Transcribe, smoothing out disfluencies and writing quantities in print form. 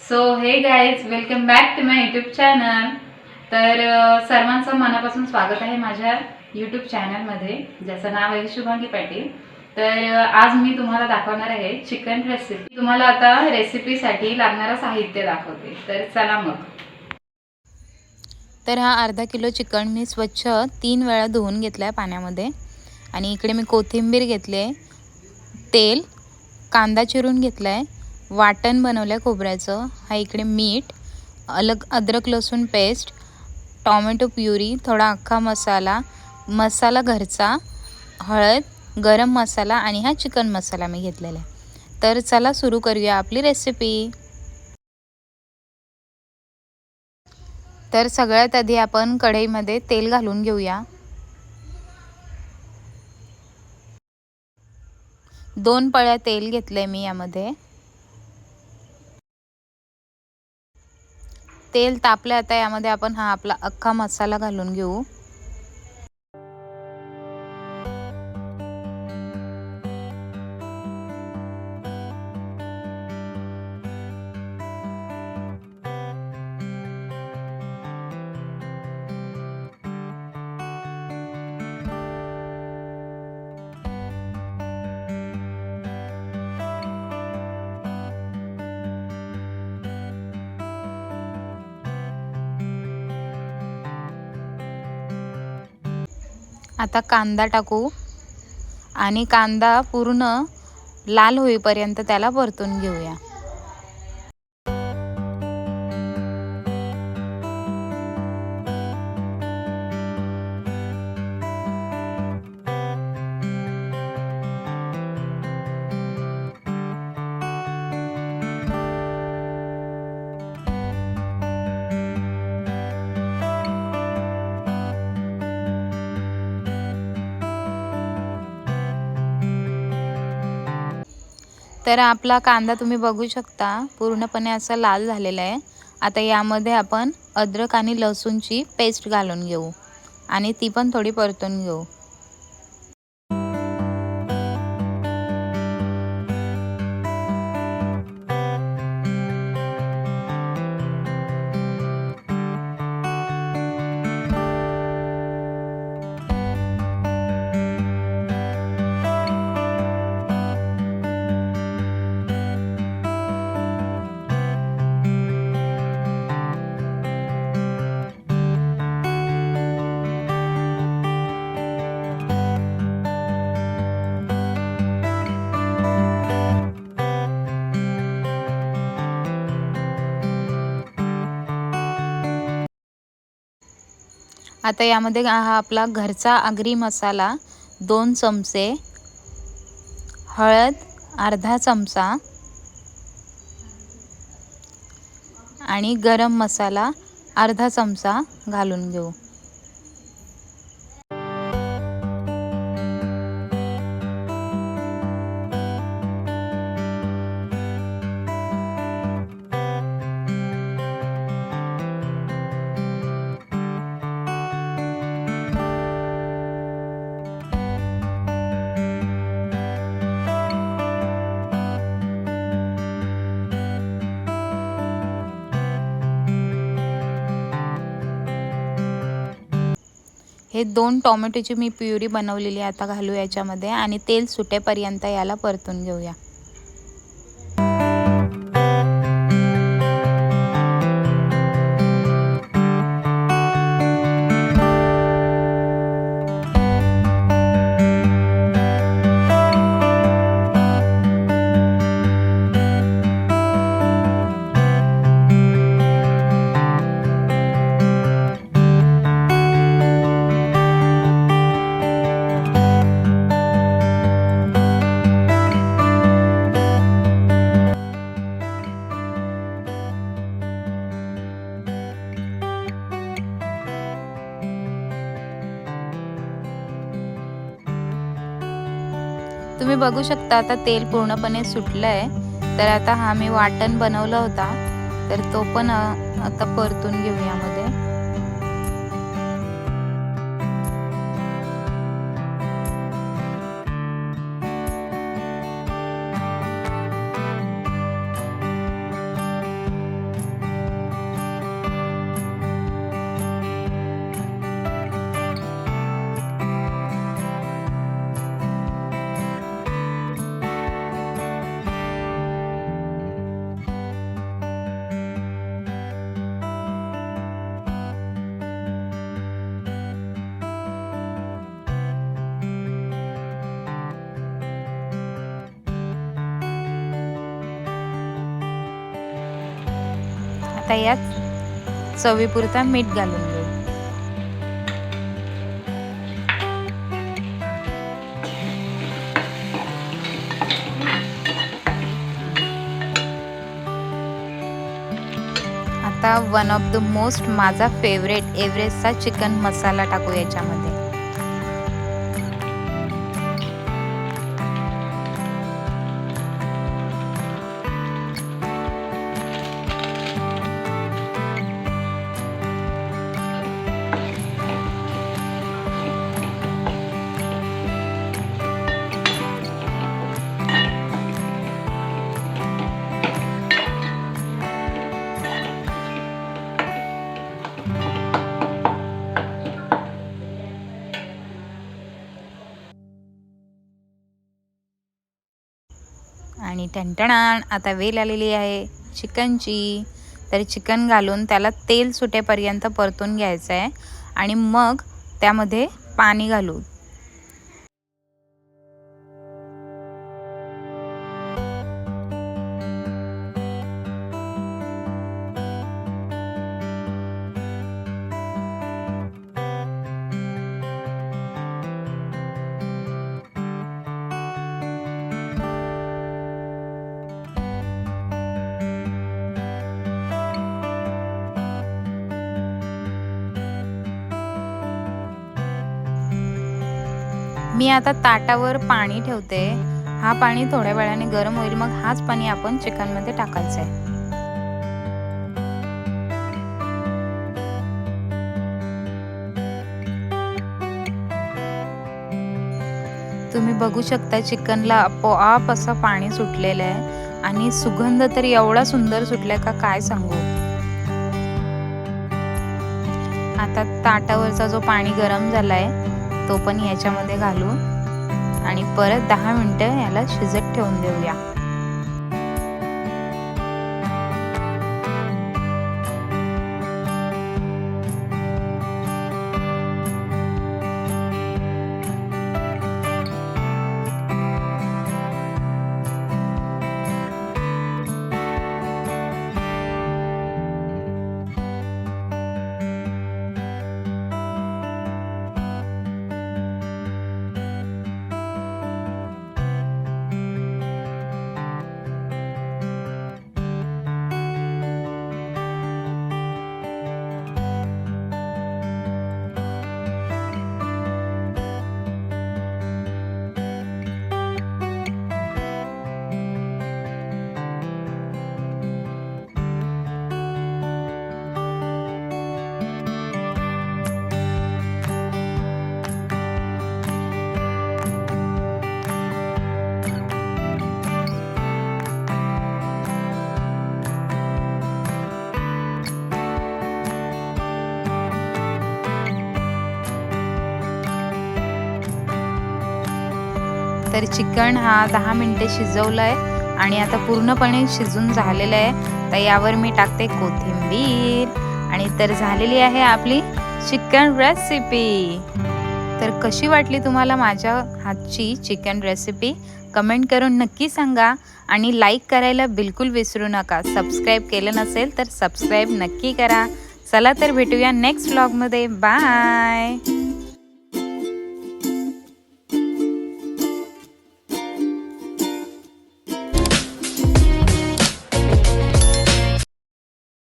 So hey guys, welcome back to my YouTube channel. तर सर्वांचं मनापासून स्वागत आहे माझ्या यूट्यूब चॅनलमध्ये, ज्याचं नाव आहे शुभांगी पाटील। तर आज मी तुम्हाला दाखवणार आहे चिकन रेसिपी। तुम्हाला आता रेसिपीसाठी लागणारं साहित्य दाखवते, तर चला मग। तर हा अर्धा किलो चिकन मी स्वच्छ 3 वेळा धुवून घेतलाय पाण्यामध्ये। आणि इकडे मी कोथिंबीर घेतले, तेल, कांदा चिरून घेतलाय, वाटण बनवलंय खोबऱ्याचं, हा इकडे मीठ, अद्रक लसूण पेस्ट, टोमॅटो प्युरी, थोडा अख्खा मसाला, मसाला घरचा, हळद, गरम मसाला आणि हा चिकन मसाला मी घेतलेला आहे। तर चला सुरू करूया आपली रेसिपी। तर सगळ्यात आधी आपण कढईमध्ये तेल घालून घेऊया। 2 पळ्या तेल घेतले मी यामध्ये। तेल तापले, आता यामध्ये आपण हा आपला अख्खा मसाला घालून घेऊ। आता कांदा टाकू आणि कांदा पूर्ण लाल होईपर्यंत त्याला परतून घेऊया। तर आपला कांदा तुम्ही बघू शकता पूर्णपणे असा लाल झालेला आहे। आता यामध्ये आपण अद्रक आणि लसूणची पेस्ट घालून घेऊ आणि ती पण थोडी परतून घेऊ। आता यामध्ये हा आपला घरचा आगरी मसाला 2 चमचे, हळद अर्धा चमचा आणि गरम मसाला अर्धा चमचा घालून घेऊ। हे 2 टोमॅटोची मी प्युरी बनवलेली आता घालू याच्यामध्ये आणि तेल सुटेपर्यंत याला परतून घेऊया। तुम्ही बघू शकता आता तेल पूर्णपणे सुटलंय। तर आता हा मी वाटण बनवला होता, तर तो पण आता परतून घेऊ यामध्ये। आता यात चवीपुरता मीठ घालून घेऊ. आता वन ऑफ द मोस्ट माझा फेवरेट एव्हरेस्टचा चिकन मसाला टाकू याच्यामध्ये. आणि टणटणाण आता वेल आलेली आहे चिकनची. तर चिकन घालून त्याला तेल सुटेपर्यंत परतून घ्यायचं आहे आणि मग त्यामध्ये पाणी घालू. मी आता ताटावर पाणी ठेवते. हा पाणी थोड्या वेळाने गरम होईल, मग हाच पाणी आपण चिकनमध्ये टाकायचं आहे. तुम्ही बघू शकता चिकनला आपोआप असं पाणी सुटलेलं आहे आणि सुगंध तर एवढा सुंदर सुटलाय का काय सांगू. आता ताटावरचा जो पाणी गरम झालाय तो पण याच्यामध्ये घालू आणि परत 10 मिनिटं याला शिजत ठेवून देऊया. तर चिकन हा 10 मिनिटे शिजवलंय आणि आता पूर्णपणे शिजून झालेलं आहे. तर यावर मी टाकते कोथिंबीर आणि तर झालेली आहे आपली चिकन रेसिपी. तर कशी वाटली तुम्हाला माझ्या हातची चिकन रेसिपी कमेंट करून नक्की सांगा आणि लाईक करायला बिलकुल विसरू नका. सबस्क्राईब केलं नसेल तर सबस्क्राईब नक्की करा. चला तर भेटूया नेक्स्ट व्लॉगमध्ये. बाय.